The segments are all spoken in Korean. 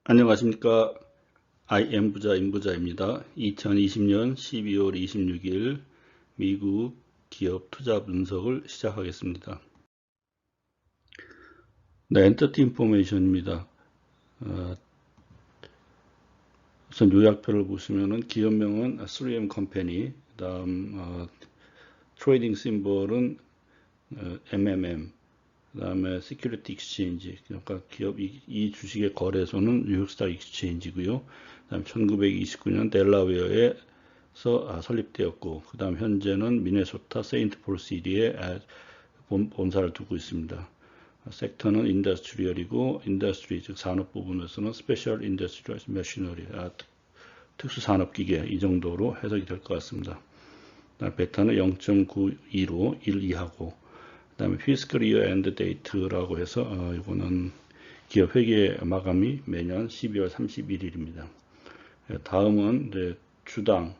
안녕하십니까. IM 부자 임부자입니다. 2020년 12월 26일 미국 기업 투자 분석을 시작하겠습니다. 네, 엔터티 인포메이션입니다. 우선 요약표를 보시면은 기업명은 3M 컴퍼니, 그다음 트레이딩 심볼은 MMM, 그다음에 시큐리티 익스체인지, 그러니까 기업 이 주식의 거래소는 뉴욕스탁 익스체인지고요. 그다음 1929년 델라웨어에서 설립되었고, 그다음 현재는 미네소타 세인트 폴 시리에 본사를 두고 있습니다. 섹터는 인더스트리얼이고, 인더스트리 즉 산업 부분에서는 스페셜 인더스트리얼 머시너리, 특수 산업 기계 이 정도로 해석이 될 것 같습니다. 베타는 0.92로 1 이하고, 그 다음에 피스컬 이어 엔드 데이트라고 해서 이거는 기업 회계 마감이 매년 12월 31일입니다. 다음은 이제 주당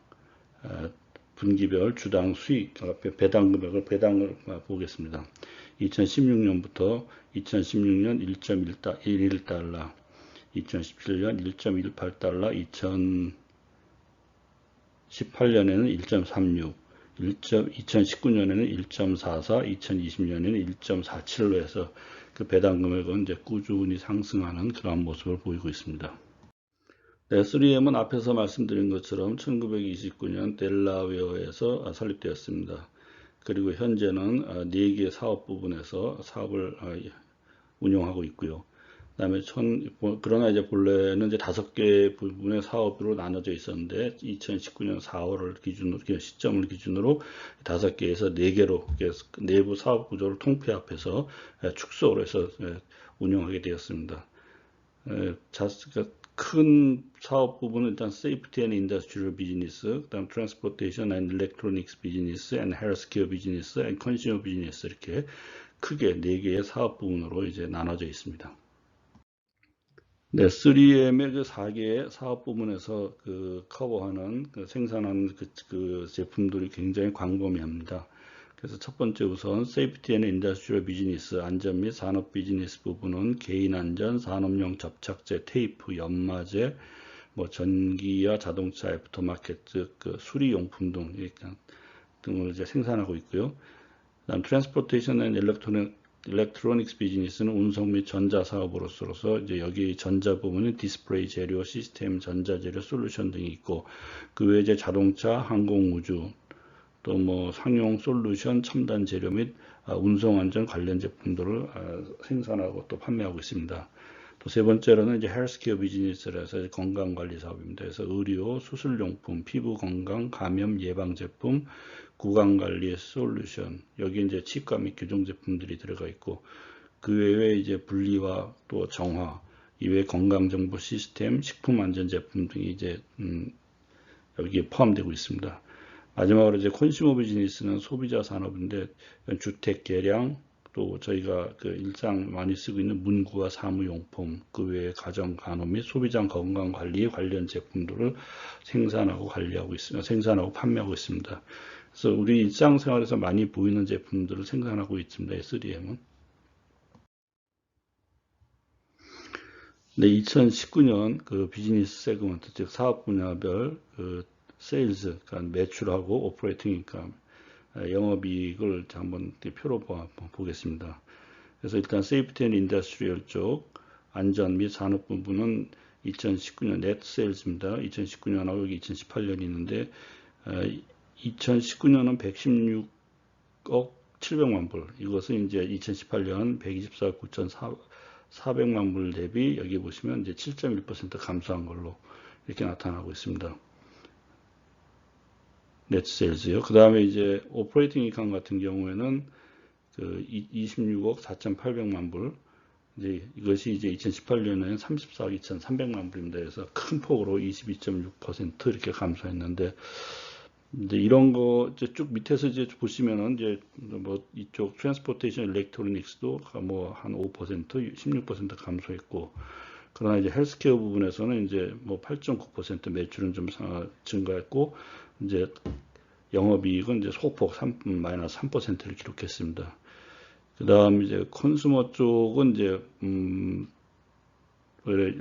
분기별 주당 수익 배당 금액을 배당을 보겠습니다. 2016년부터 2016년 1.11달러, 2017년 1.18달러, 2018년에는 1.36, 2019년에는 1.44, 2020년에는 1.47로 해서 그 배당 금액은 이제 꾸준히 상승하는 그런 모습을 보이고 있습니다. 네, 3M은 앞에서 말씀드린 것처럼 1929년 델라웨어에서 설립되었습니다. 그리고 현재는 4개 사업 부분에서 사업을 운영하고 있고요. 그다음에 그러나 이제 본래는 이제 5개 부분의 사업으로 나눠져 있었는데 2019년 4월을 기준으로 시점을 기준으로 5개에서 4개로 내부 사업 구조를 통폐합해서 축소를 해서 운영하게 되었습니다. 큰 사업 부분은 일단 Safety and Industrial Business, 그다음 Transportation and Electronics Business, and Healthcare Business, and Consumer Business 이렇게 크게 4개의 사업 부분으로 이제 나눠져 있습니다. 네, 3M의 그 4개의 사업 부문에서 커버하는 생산하는 그 제품들이 굉장히 광범위합니다. 그래서 첫 번째 우선 세이프티 앤 인더스트리얼 비즈니스 안전 및 산업 비즈니스 부분은 개인 안전, 산업용 접착제, 테이프, 연마제, 뭐 전기와 자동차 애프터마켓 즉 수리용품 등을 이제 생산하고 있고요. 그다음 트랜스포테이션 앤 일렉트로닉스 비즈니스는 운송 및 전자 사업으로서 이제 여기 전자 부분은 디스플레이 재료, 시스템, 전자 재료, 솔루션 등이 있고 그 외에 이제 자동차, 항공 우주 또 뭐 상용 솔루션, 첨단 재료 및 운송 안전 관련 제품들을 생산하고 또 판매하고 있습니다. 또 세 번째로는 이제 헬스케어 비즈니스라서 건강 관리 사업입니다. 그래서 의료, 수술용품, 피부 건강, 감염 예방 제품, 구강 관리 솔루션, 여기 이제 치과 및 교정 제품들이 들어가 있고 그 외에 이제 분리와 또 정화, 이외에 건강 정보 시스템, 식품 안전 제품 등이 이제 여기에 포함되고 있습니다. 마지막으로 이제 컨슈머 비즈니스는 소비자 산업인데 주택 개량 또 저희가 그 일상 많이 쓰고 있는 문구와 사무용품 그 외에 가정 간호 및 소비자 건강 관리에 관련 제품들을 생산하고 관리하고 있습니다. 생산하고 판매하고 있습니다. 그래서 우리 일상생활에서 많이 보이는 제품들을 생산하고 있습니다. 3M은. 네, 2019년 그 비즈니스 세그먼트 즉 사업 분야별 그 세일즈, 그러니까 매출하고 오퍼레이팅 인컴, 영업이익을 한번 표로 보겠습니다. 그래서 일단 세이프티 앤 인더스트리얼 쪽 안전 및 산업 부분은 2019년 넷 세일즈입니다. 2019년하고 여기 2018년이 있는데 2019년은 116억 700만 불. 이것은 이제 2018년 124억 9,400만 불 대비 여기 보시면 이제 7.1% 감소한 걸로 이렇게 나타나고 있습니다. 넷 세일즈요. 그 다음에 이제 오퍼레이팅 인컴 같은 경우에는 그 26억 4,800만 불. 이제 이것이 이제 2018년에는 34억 2,300만 불입니다. 그래서 큰 폭으로 22.6% 이렇게 감소했는데 이제 이런 거 이제 쭉 밑에서 이제 보시면은 이제 뭐 이쪽 트랜스포테이션 일렉트로닉스도 뭐 한 5%, 16% 감소했고 그러나 이제 헬스케어 부분에서는 이제 뭐 8.9% 매출은 좀 증가했고 이제 영업이익은 이제 소폭 마이너스 3%를 기록했습니다. 그 다음 이제 컨슈머 쪽은 이제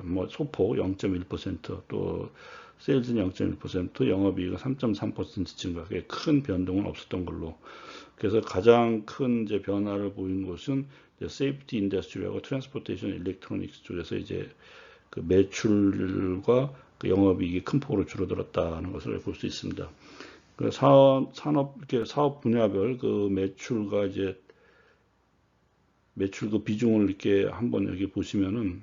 뭐 소폭 0.1%, 또 세일즈는 0.1%, 영업이익은 3.3% 증가, 큰 변동은 없었던 걸로. 그래서 가장 큰 이제 변화를 보인 곳은 세이프티 인더스트리하고 트랜스포테이션 일렉트로닉스 쪽에서 이제 그 매출과 그 영업이익이 큰 폭으로 줄어들었다는 것을 볼 수 있습니다. 그 사업 분야별 그 매출과 이제 매출 그 비중을 이렇게 한번 여기 보시면은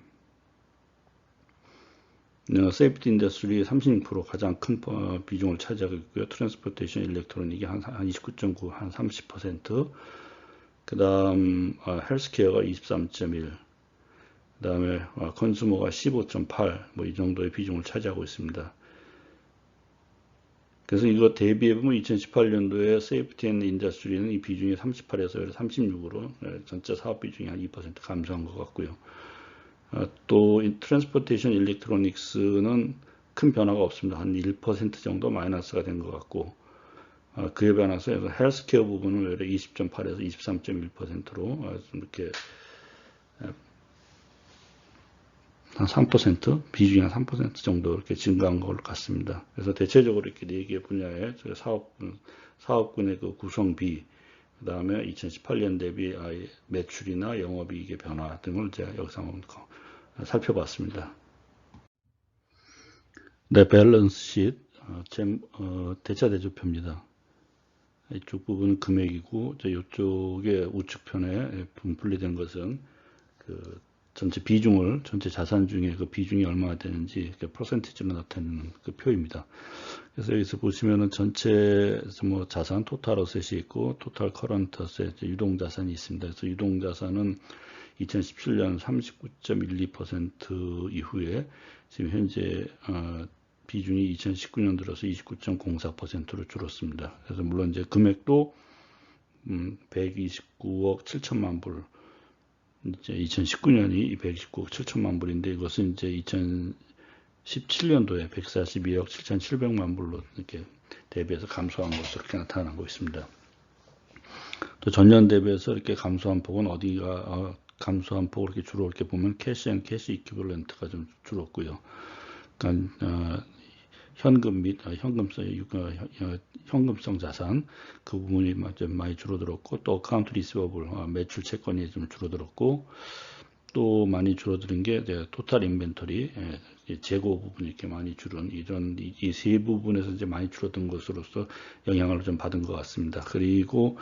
세이프티 인더스트리 36% 가장 큰 비중을 차지하고 있고요. 트랜스포테이션 일렉트로닉이 한 29.9, 한 30%. 그 다음 헬스케어가 23.1, 그 다음에 컨슈머가 15.8, 뭐 이 정도의 비중을 차지하고 있습니다. 그래서 이거 대비해보면 2018년도에 세이프티 앤 인더스트리는 이 비중이 38에서 36으로 전체 사업 비중이 한 2% 감소한 것 같고요. 또 트랜스포테이션 일렉트로닉스는 큰 변화가 없습니다. 한 1% 정도 마이너스가 된 것 같고, 그에 반해서 헬스케어 부분은 오히려 20.8에서 23.1%로 이렇게 한 3%, 비중이 한 3% 정도 이렇게 증가한 것 같습니다. 그래서 대체적으로 이렇게 4개 분야의 사업군의 그 구성비, 그 다음에 2018년 대비 매출이나 영업이익의 변화 등을 제가 여기서 한번 살펴봤습니다. 네, 밸런스 시 대차 대조표입니다. 이쪽 부분은 금액이고, 이쪽에 우측편에 분리된 것은 그 전체 비중을, 전체 자산 중에 그 비중이 얼마나 되는지 퍼센티지로 나타내는 그 표입니다. 그래서 여기서 보시면은 전체 뭐 자산, 토탈 어셋이 있고, 토탈 커런트 어셋, 유동 자산이 있습니다. 그래서 유동 자산은 2017년 39.12% 이후에 지금 현재 비중이 2019년 들어서 29.04%로 줄었습니다. 그래서 물론 이제 금액도 129억 7천만 불, 이제 2019년이 129억 7천만 불인데 이것은 이제 2017년도에 142억 7,700만 불로 이렇게 대비해서 감소한 것으로 이렇게 나타나고 있습니다. 또 전년 대비해서 이렇게 감소한 폭은 어디가 감소한 폭을 이렇게 주로 이렇게 보면 캐시 앤 캐시 이퀴벌런트가 좀 줄었고요. 그러니까 현금 및 현금성 자산 그 부분이 좀 많이 줄어들었고, 또 어카운트 리시버블 매출 채권이 좀 줄어들었고, 또 많이 줄어드는 게 토탈 인벤토리 재고 부분이 이렇게 많이 줄은 이런 이 세 부분에서 이제 많이 줄어든 것으로서 영향을 좀 받은 것 같습니다. 그리고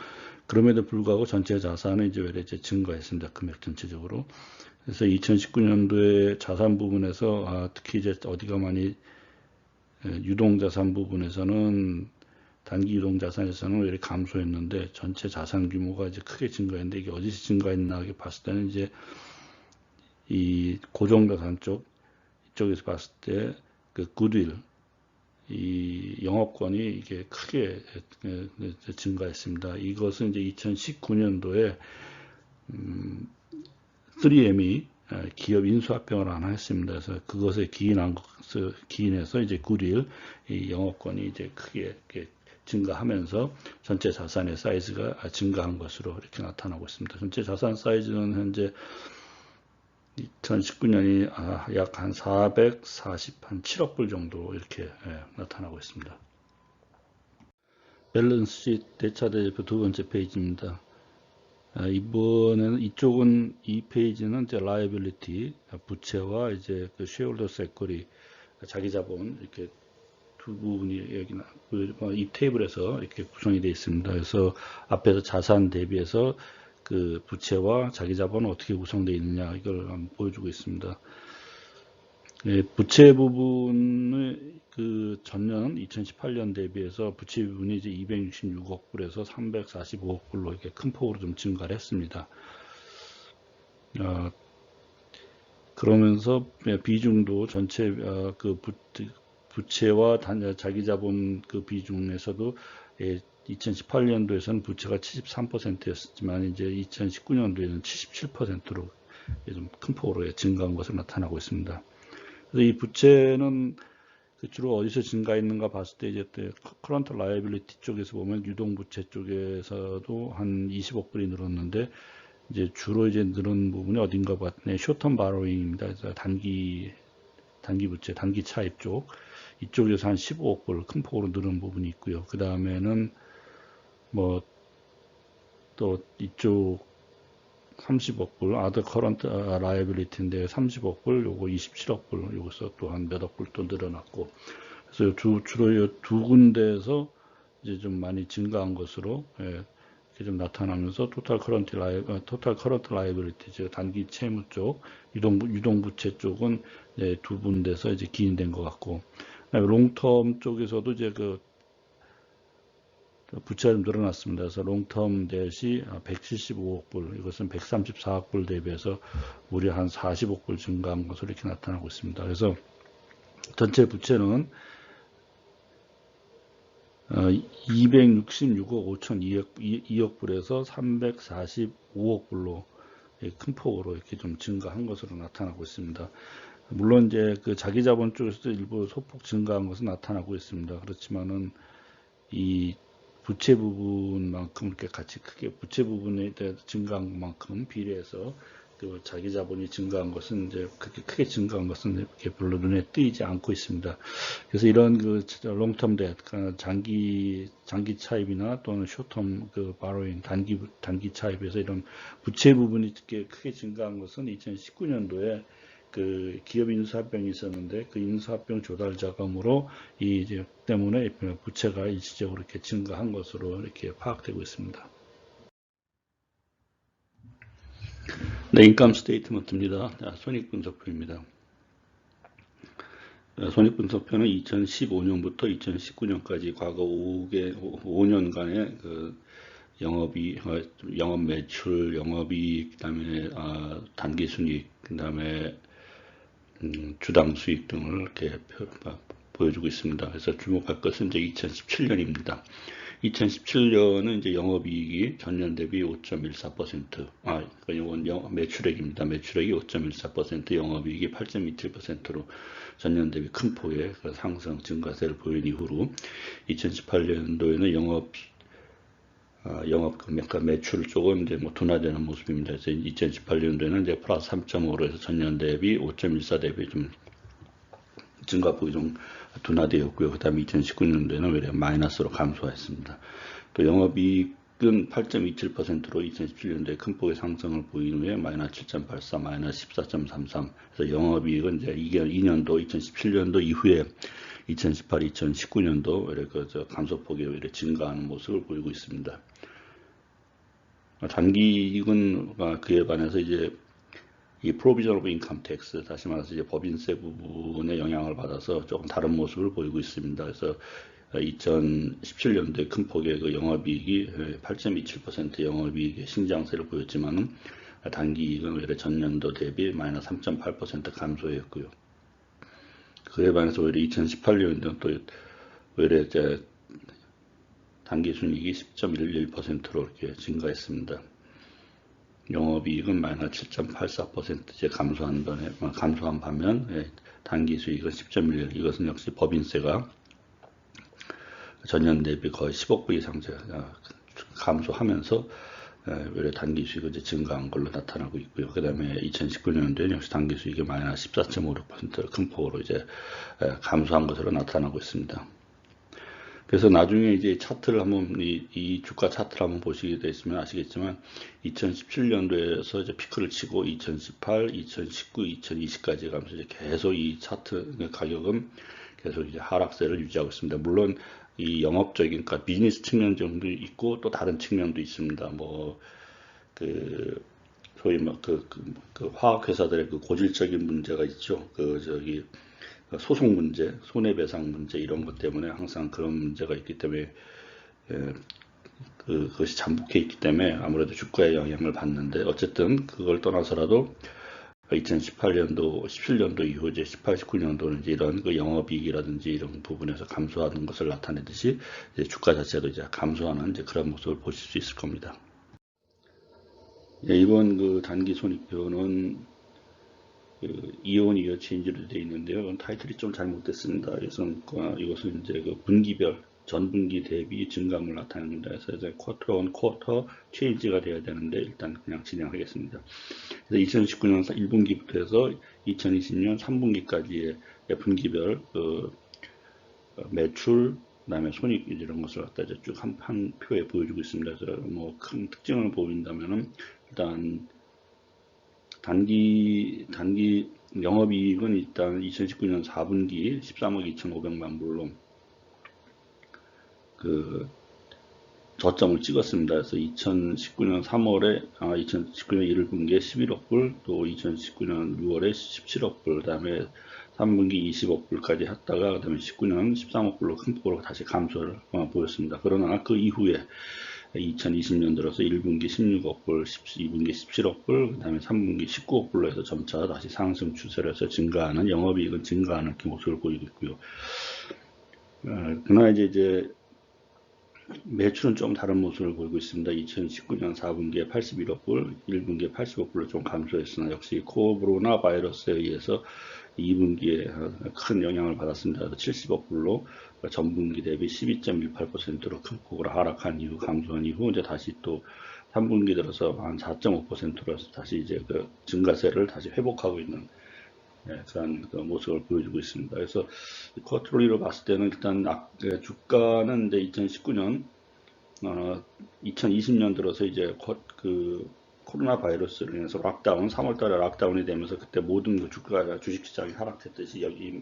그럼에도 불구하고 전체 자산은 이제 외래 증가했습니다. 금액 전체적으로. 그래서 2019년도에 자산 부분에서 특히 이제 어디가 많이 유동자산 부분에서는 단기 유동자산에서는 오히려 감소했는데 전체 자산 규모가 이제 크게 증가했는데 이게 어디서 증가했나 이렇게 봤을 때는 이제 이 고정자산 이쪽에서 봤을 때 그 굿윌 이 영업권이 이게 크게 증가했습니다. 이것은 이제 2019년도에 3M이 기업 인수합병을 하나 했습니다. 그래서 그것에 기인해서 이제 굿윌 이 영업권이 이제 크게 증가하면서 전체 자산의 사이즈가 증가한 것으로 이렇게 나타나고 있습니다. 전체 자산 사이즈는 현재 2019년이 약 한 447억 불 정도 이렇게 나타나고 있습니다. 밸런스 시트 대차 대조표 두 번째 페이지입니다. 이번에는 이 페이지는 이제 liability 부채와 이제 그 shareholders equity 자기 자본 이렇게 두 부분이 여기 이 테이블에서 이렇게 구성이 되어 있습니다. 그래서 앞에서 자산 대비해서 그 부채와 자기 자본은 어떻게 구성되어 있느냐 이걸 한번 보여주고 있습니다. 부채 부분은 그 전년 2018년 대비해서 부채 부분이 이제 266억 불에서 345억 불로 이렇게 큰 폭으로 좀 증가를 했습니다. 그러면서 비중도 전체 그 부채와 자기 자본 그 비중에서도 2018년도에서는 부채가 73%였지만 이제 2019년도에는 77%로 좀 큰 폭으로 증가한 것으로 나타나고 있습니다. 그래서 이 부채는 주로 어디서 증가했는가 봤을 때 이제 current liability 쪽에서 보면 유동 부채 쪽에서도 한 20억 불이 늘었는데 이제 주로 이제 늘은 부분이 어딘가 봤네. 쇼텀 바로잉입니다. 그래서 단기 부채, 단기 차입 쪽. 이쪽에서 한 15억 불 큰 폭으로 늘은 부분이 있고요. 그 다음에는 뭐 또 이쪽 30억 불, other current liability인데 30억 불, 요거 27억 불, 여기서 또 한 몇억 불 또 늘어났고. 그래서 주로 이 두 군데에서 이제 좀 많이 증가한 것으로, 예, 이렇게 좀 나타나면서 total current liability, 즉 단기 채무 쪽, 유동부채 쪽은 이제 두 군데서 이제 기인된 것 같고, 롱텀 쪽에서도 이제 그 부채가 좀 늘어났습니다. 그래서 롱텀 뎨이 175억 불, 이것은 134억 불 대비해서 무려 한 40억 불 증가한 것으로 이렇게 나타나고 있습니다. 그래서 전체 부채는 266억 5천2억 불에서 345억 불로 큰 폭으로 이렇게 좀 증가한 것으로 나타나고 있습니다. 물론 이제 그 자기 자본 쪽에서도 일부 소폭 증가한 것은 나타나고 있습니다. 그렇지만은 이 부채 부분만큼 이렇게 같이 크게 부채 부분에 대해 증가한 것만큼 비례해서 그 자기 자본이 증가한 것은 이제 그렇게 크게 증가한 것은 이렇게 별로 눈에 띄지 않고 있습니다. 그래서 이런 그 롱텀 뎨, 장기 차입이나 또는 쇼텀 그 바로잉 단기 차입에서 이런 부채 부분이 이렇게 크게 증가한 것은 2019년도에 그 기업 인수합병이 있었는데 그 인수합병 조달 자금으로 이 이제 때문에 부채가 일시적으로 이렇게 증가한 것으로 이렇게 파악되고 있습니다. 네, 인컴 스테이트먼트입니다. 손익분석표입니다. 손익분석표는 2015년부터 2019년까지 과거 5년간의 그 영업 매출, 영업이익, 그다음에 단기 순이익, 그다음에 주당 수익 등을 이렇게 보여주고 있습니다. 그래서 주목할 것은 이제 2017년입니다. 2017년은 이제 영업이익이 전년 대비 5.14%, 이건 매출액입니다. 매출액이 5.14%, 영업이익이 8.27%로 전년 대비 큰 폭의 상승 증가세를 보인 이후로 2018년도에는 그러니까 매출 쪽은 이제 뭐 둔화되는 모습입니다. 그래서 2018년도에는 이제 플러스 3.5로 해서 전년 대비 5.14 대비 좀 증가폭이 좀 둔화되었고요. 그 다음에 2019년도에는 외래 마이너스로 감소했습니다. 또 영업이익은 8.27%로 2017년도에 큰 폭의 상승을 보인 후에 마이너스 7.84, 마이너스 14.33. 그래서 영업이익은 이제 2년도 2017년도 이후에 2018, 2019년도 외래 감소폭이 외래 증가하는 모습을 보이고 있습니다. 단기이익은 그에 반해서 이제 이 provision of income tax, 다시 말해서 이제 법인세 부분의 영향을 받아서 조금 다른 모습을 보이고 있습니다. 그래서 2017년도에 큰 폭의 그 영업이익이 8.27% 영업이익의 신장세를 보였지만은 단기이익은 외래 전년도 대비 마이너스 3.8% 감소했고요. 그에 반해서 오히려 2018년도는 또 외래 이제 단기 순이익이 10.11%로 이렇게 증가했습니다. 영업이익은 마이너스 7.84% 이제 감소한 반면 단기 수익은 10.11. 이것은 역시 법인세가 전년 대비 거의 10억 불 이상 감소하면서 외래 단기 수익은 이제 증가한 걸로 나타나고 있고요. 그 다음에 2019년도에는 역시 단기 수익이 마이너스 14.56% 큰 폭으로 이제 감소한 것으로 나타나고 있습니다. 그래서 나중에 이제 차트를 한번 이 주가 차트를 한번 보시게 되시면 아시겠지만 2017년도에서 이제 피크를 치고 2018, 2019, 2020까지 가면서 이제 계속 이 차트 가격은 계속 이제 하락세를 유지하고 있습니다. 물론 이 영업적인 그러니까 비즈니스 측면 정도 있고 또 다른 측면도 있습니다. 뭐 그 소위 그 화학 회사들의 그 고질적인 문제가 있죠. 소송 문제, 손해배상 문제 이런 것 때문에 항상 그런 문제가 있기 때문에 그것이 잠복해 있기 때문에 아무래도 주가에 영향을 받는데 어쨌든 그걸 떠나서라도 2018년도, 17년도 이후 이제 18, 19년도는 이제 이런 그 영업이익이라든지 이런 부분에서 감소하는 것을 나타내듯이 이제 주가 자체도 이제 감소하는 이제 그런 모습을 보실 수 있을 겁니다. 이번 그 단기 손익표는 이온 이어 체인지로 되어 있는데요. 타이틀이 좀 잘못됐습니다. 이것은 이제 그 분기별 전분기 대비 증감을 나타냅니다. 그래서 이제 쿼터 온 쿼터 체인지가 돼야 되는데 일단 그냥 진행하겠습니다. 그래서 2019년 1분기부터 해서 2020년 3분기까지의 분기별 매출, 그다음에 손익 이런 것을 갖다 이제 쭉 한 표에 보여주고 있습니다. 그래서 뭐 큰 특징을 보인다면은 일단 단기 영업이익은 일단 2019년 4분기 13억 2,500만 불로 그 저점을 찍었습니다. 그래서 2019년 3월에 2019년 1분기에 11억 불, 또 2019년 6월에 17억 불, 그다음에 3분기 20억 불까지 했다가 그다음에 19년 13억 불로 큰 폭으로 다시 감소를 보였습니다. 그러나 그 이후에 2020년 들어서 1분기 16억 불, 2분기 17억 불, 그다음에 3분기 19억 불로 해서 점차 다시 상승 추세로 해서 증가하는 영업이익은 증가하는 모습을 보이고 있고요. 그러나 이제 매출은 좀 다른 모습을 보이고 있습니다. 2019년 4분기에 81억 불, 1분기에 80억 불로 좀 감소했으나 역시 코로나 바이러스에 의해서 2분기에 큰 영향을 받았습니다. 70억 불로 전분기 대비 12.18%로 큰 폭으로 하락한 이후 감소한 이후 이제 다시 또 3분기 들어서 한 4.5%로 다시 이제 그 증가세를 다시 회복하고 있는 그런 그 모습을 보여주고 있습니다. 그래서 쿼터리로 봤을 때는 일단 주가는 이제 2019년 2020년 들어서 이제 그 코로나 바이러스로 인해서 락다운, 3월 달에 락다운이 되면서 그때 모든 그 주가 주식시장이 하락했듯이 여기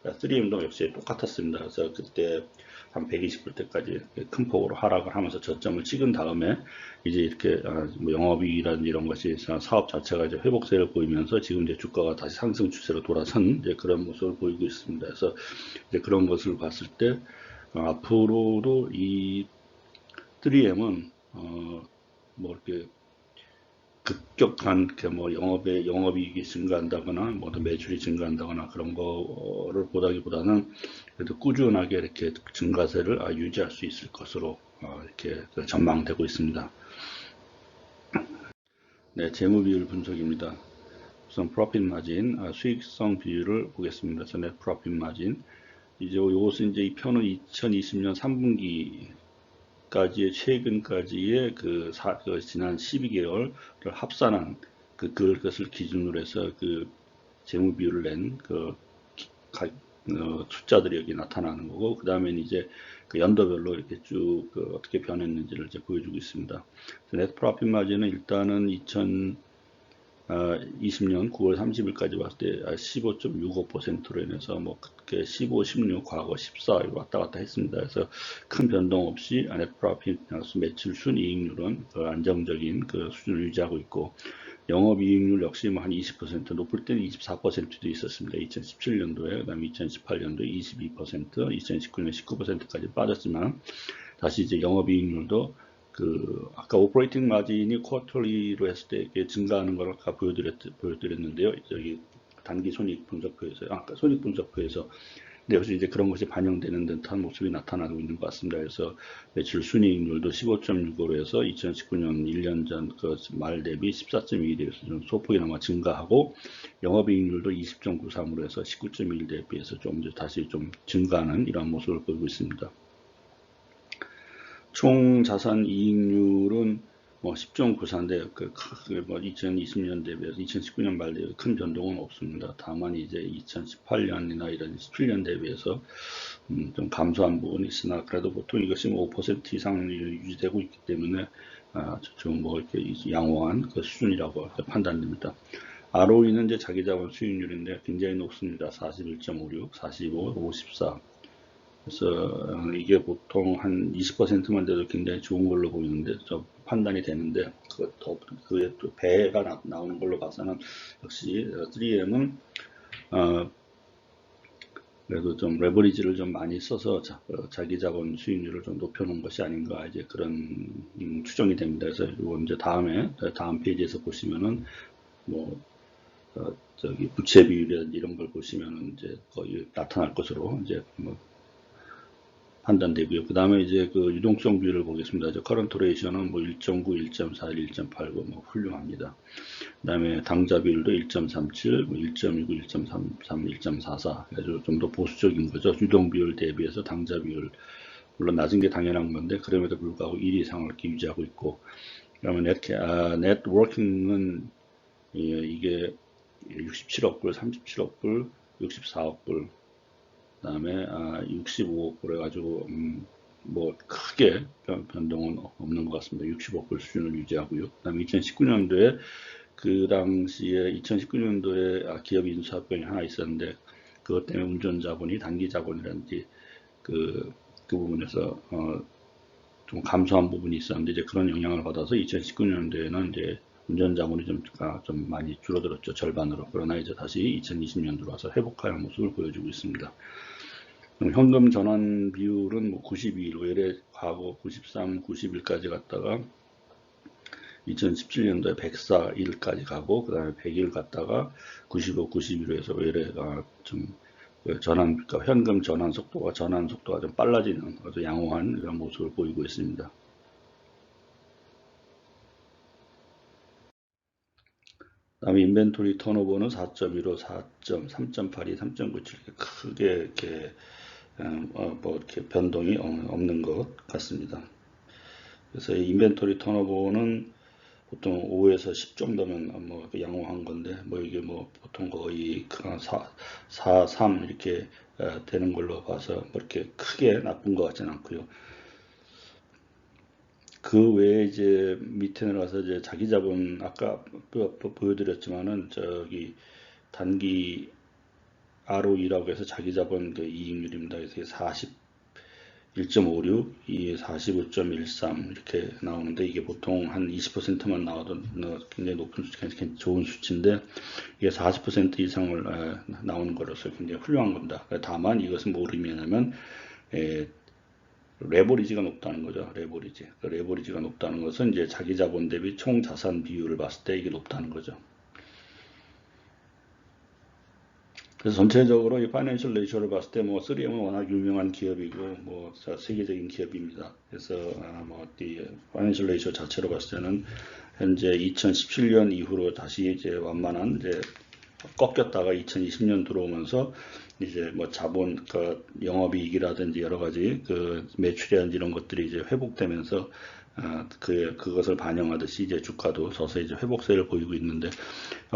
3M도 역시 똑같았습니다. 그래서 그때 한 120불 때까지 큰 폭으로 하락을 하면서 저점을 찍은 다음에 이제 이렇게 뭐 영업이익이라든지 이런 것이 사업 자체가 이제 회복세를 보이면서 지금 이제 주가가 다시 상승 추세로 돌아선 이제 그런 모습을 보이고 있습니다. 그래서 이제 그런 것을 봤을 때 앞으로도 이 3M은 뭐 이렇게 급격한 뭐 영업이익이 증가한다거나 뭐 매출이 증가한다거나 그런 거를 보다기보다는 그래도 꾸준하게 이렇게 증가세를 유지할 수 있을 것으로 이렇게 전망되고 있습니다. 네, 재무 비율 분석입니다. 우선 프로핏 마진, 수익성 비율을 보겠습니다. 그래서 넷 프로핏 마진. 이제 이것은 이제 이 표는 2020년 3분기 까지의 최근까지의 그 지난 12개월을 합산한 그것을 기준으로 해서 그 재무 비율을 낸 숫자들이 여기 나타나는 거고, 그 다음에 이제 그 연도별로 이렇게 쭉 어떻게 변했는지를 이제 보여주고 있습니다. 네트 프로핏 마진은 일단은 20년 9월 30일까지 봤을 때 15.65%로 인해서 뭐 그렇게 15, 16, 과거 14 왔다 갔다 했습니다. 그래서 큰 변동 없이 네트 프로핏 매출 순이익률은 안정적인 그 수준을 유지하고 있고, 영업이익률 역시 뭐 한 20% 높을 때는 24%도 있었습니다. 2017년도에, 그 다음에 2018년도에 22%, 2019년에 19%까지 빠졌지만 다시 이제 영업이익률도 아까 오퍼레이팅 마진이 쿼터리로 했을 때 이렇게 증가하는 걸 아까 보여드렸는데요. 여기 단기 손익 분석표에서, 아까 손익 분석표에서. 근데 여기서 이제 그런 것이 반영되는 듯한 모습이 나타나고 있는 것 같습니다. 그래서 매출 순이익률도 15.65로 해서 2019년 1년 전 그 말 대비 14.2 대에서 좀 소폭이나마 증가하고, 영업이익률도 20.93으로 해서 19.1 대비해서 좀 다시 좀 증가하는 이러한 모습을 보이고 있습니다. 총 자산 이익률은 뭐 10.94인데 뭐 2020년 대비해서 2019년 말 대비 큰 변동은 없습니다. 다만 이제 2018년이나 이런 17년 대비해서 좀 감소한 부분이 있으나 그래도 보통 이것이 뭐 5% 이상 유지되고 있기 때문에 좀 뭐 이렇게 양호한 그 수준이라고 판단됩니다. ROE는 이제 자기자본 수익률인데 굉장히 높습니다. 41.56, 45, 54. 그래서 이게 보통 한 20%만 돼도 굉장히 좋은 걸로 보이는데, 좀 판단이 되는데, 그게 또 배가 나오는 걸로 봐서는 역시 3M은 그래도 좀 레버리지를 좀 많이 써서 자기 자본 수익률을 좀 높여놓은 것이 아닌가, 이제 그런 추정이 됩니다. 그래서 이건 이제 다음 페이지에서 보시면은 뭐 저기 부채 비율이라든지 이런 걸 보시면은 이제 거의 나타날 것으로 이제 뭐 판단되고요. 그 다음에 이제 그 유동성 비율을 보겠습니다. 커런트 레이셔는 뭐 1.9, 1.41, 1.89 뭐 훌륭합니다. 그 다음에 당좌 비율도 1.37, 1.29, 1.33, 1.44. 아주 좀 더 보수적인 거죠. 유동 비율 대비해서 당좌 비율 물론 낮은 게 당연한 건데 그럼에도 불구하고 1위 이상을 이렇게 유지하고 있고, 그러면 이렇게 넷워킹은 이게 67억 불, 37억 불, 64억 불, 그다음에 65억 불 해가지고 뭐 크게 변동은 없는 것 같습니다. 60억 불 수준을 유지하고요. 그다음에 2019년도에 그 당시에 2019년도에 기업 인수합병이 하나 있었는데 그것 때문에 운전자본이 단기 자본이라든지 그 부분에서 좀 감소한 부분이 있었는데 이제 그런 영향을 받아서 2019년도에는 이제 운전자본이 좀 많이 줄어들었죠. 절반으로. 그러나 이제 다시 2020년도로 와서 회복하는 모습을 보여주고 있습니다. 현금 전환 비율은 뭐 92일, 외래 과거 93, 91까지 갔다가 2017년도에 104일까지 가고, 그 다음에 100일 갔다가 95, 91로 해서 외래가 좀 그러니까 현금 전환 속도가 좀 빨라지는 아주 양호한 그런 모습을 보이고 있습니다. 그다음에 인벤토리 턴오버는 4.15, 4.3.82, 3.97 크게 이렇게 뭐 이렇게 변동이 없는 것 같습니다. 그래서 이 인벤토리 턴오버는 보통 5에서 10 정도면 뭐 양호한 건데 뭐 이게 뭐 보통 거의 4, 3 이렇게 되는 걸로 봐서 뭐 이렇게 크게 나쁜 것 같지는 않고요. 그 외에 이제 밑에 내려가서 이제 자기 자본 아까 보여드렸지만은 저기 단기 ROE라고 해서 자기 자본 그 이익률입니다. 그래서 41.56, 이 45.13 이렇게 나오는데 이게 보통 한 20%만 나와도 굉장히 높은 굉장히 좋은 수치인데 이게 40% 이상을 나오는 거로서 굉장히 훌륭한 겁니다. 다만 이것은 뭘 의미하냐면 레버리지가 높다는 거죠. 레버리지가 높다는 것은 이제 자기 자본 대비 총 자산 비율을 봤을 때 이게 높다는 거죠. 그래서 전체적으로 이 파이낸셜 레이쇼를 봤을 때 뭐 3M은 워낙 유명한 기업이고 뭐 세계적인 기업입니다. 그래서 뭐이 파이낸셜 레이쇼 자체로 봤을 때는 현재 2017년 이후로 다시 이제 완만한 이제 꺾였다가 2020년 들어오면서 이제 뭐 자본, 그 영업이익이라든지 여러 가지 그 매출이라든지 이런 것들이 이제 회복되면서 그것을 반영하듯이 이제 주가도 서서히 이제 회복세를 보이고 있는데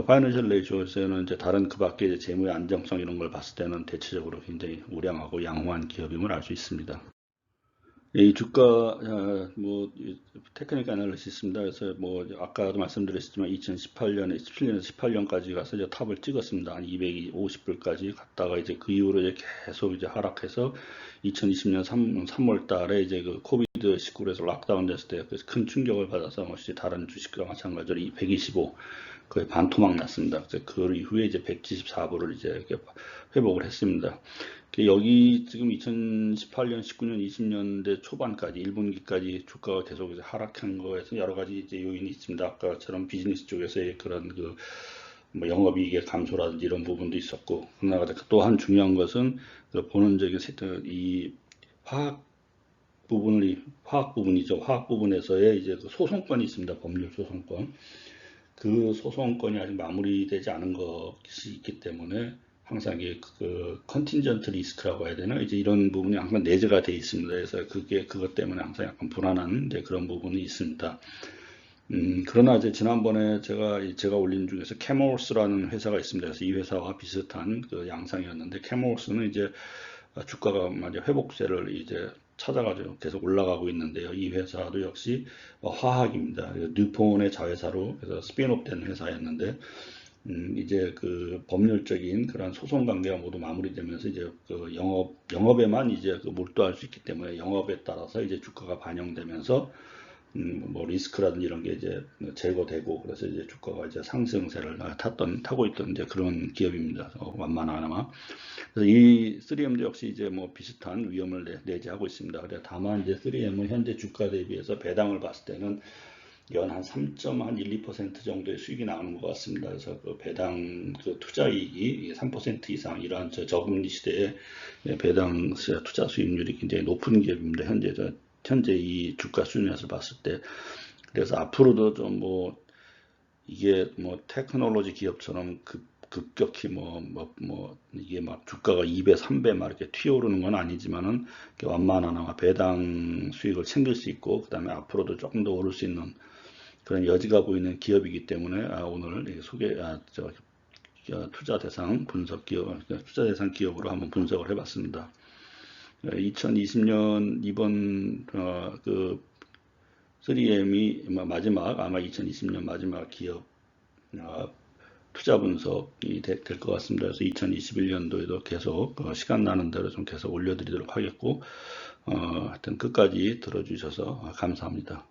파이낸셜 레이쇼에서는 이제 다른 그 밖에 이제 재무의 안정성 이런 걸 봤을 때는 대체적으로 굉장히 우량하고 양호한 기업임을 알 수 있습니다. 이 주가 뭐 테크니컬 애널리시스입니다. 그래서 뭐 아까도 말씀드렸지만 2018년에 17년에서 18년까지 가서 이제 탑을 찍었습니다. 한 250불까지 갔다가 이제 그 이후로 이제 계속 이제 하락해서 2020년 3월 달에 이제 그 코비드 19에서 락다운 됐을 때 큰 충격을 받아서 역시 다른 주식과 마찬가지로 125 거의 반토막 났습니다. 그래서 그 이후에 이제 174불을 이제 이렇게 회복을 했습니다. 여기 지금 2018년, 19년, 20년대 초반까지 1분기까지 주가가 계속 이제 하락한 거에서 여러 가지 이제 요인이 있습니다. 아까처럼 비즈니스 쪽에서의 그런 뭐 영업이익의 감소라든지 이런 부분도 있었고, 그러나 또한 중요한 것은 그 본원적인 이 화학 부분이죠. 화학 부분에서의 이제 그 소송권이 있습니다. 법률 소송권. 그 소송권이 아직 마무리되지 않은 것이 있기 때문에 항상 이게 그 컨틴전트 리스크라고 해야 되나 이제 이런 부분이 항상 내재가 돼 있습니다. 그래서 그것 때문에 항상 약간 불안한 그런 부분이 있습니다. 그러나 이제 지난번에 제가 올린 중에서 캐몰스라는 회사가 있습니다. 그래서 이 회사와 비슷한 그 양상이었는데 캐몰스는 이제 주가가 만약 회복세를 이제 찾아가지고 계속 올라가고 있는데요. 이 회사도 역시 화학입니다. 뉴폰의 자회사로 그래서 스피인오프 된 회사였는데 이제 그 법률적인 그런 소송 관계가 모두 마무리되면서 이제 그 영업에만 이제 그 몰두할 수 있기 때문에 영업에 따라서 이제 주가가 반영되면서 뭐 리스크라든지 이런 게 이제 제거되고 그래서 이제 주가가 이제 상승세를 타고 있던 이제 그런 기업입니다. 완만하나마. 그래서 이 3M도 역시 이제 뭐 비슷한 위험을 내재하고 있습니다. 다만 이제 3M은 현재 주가 대비해서 배당을 봤을 때는 연 한 3.12% 정도의 수익이 나오는 것 같습니다. 그래서 그 배당 그 투자 이익이 3% 이상 이러한 저금리 시대에 배당 투자 수익률이 굉장히 높은 기업입니다. 현재 이 주가 수준에서 봤을 때. 그래서 앞으로도 좀 뭐 이게 뭐 테크놀로지 기업처럼 급격히 이게 막 주가가 2배, 3배 막 이렇게 튀어오르는 건 아니지만은 완만한 아마 배당 수익을 챙길 수 있고 그다음에 앞으로도 조금 더 오를 수 있는 그런 여지가 보이는 기업이기 때문에 오늘 투자 대상 분석 기업, 투자 대상 기업으로 한번 분석을 해봤습니다. 2020년 이번 그 3M이 마지막 아마 2020년 마지막 기업 투자 분석이 될 것 같습니다. 그래서 2021년도에도 계속 시간 나는 대로 좀 계속 올려드리도록 하겠고 하여튼 끝까지 들어주셔서 감사합니다.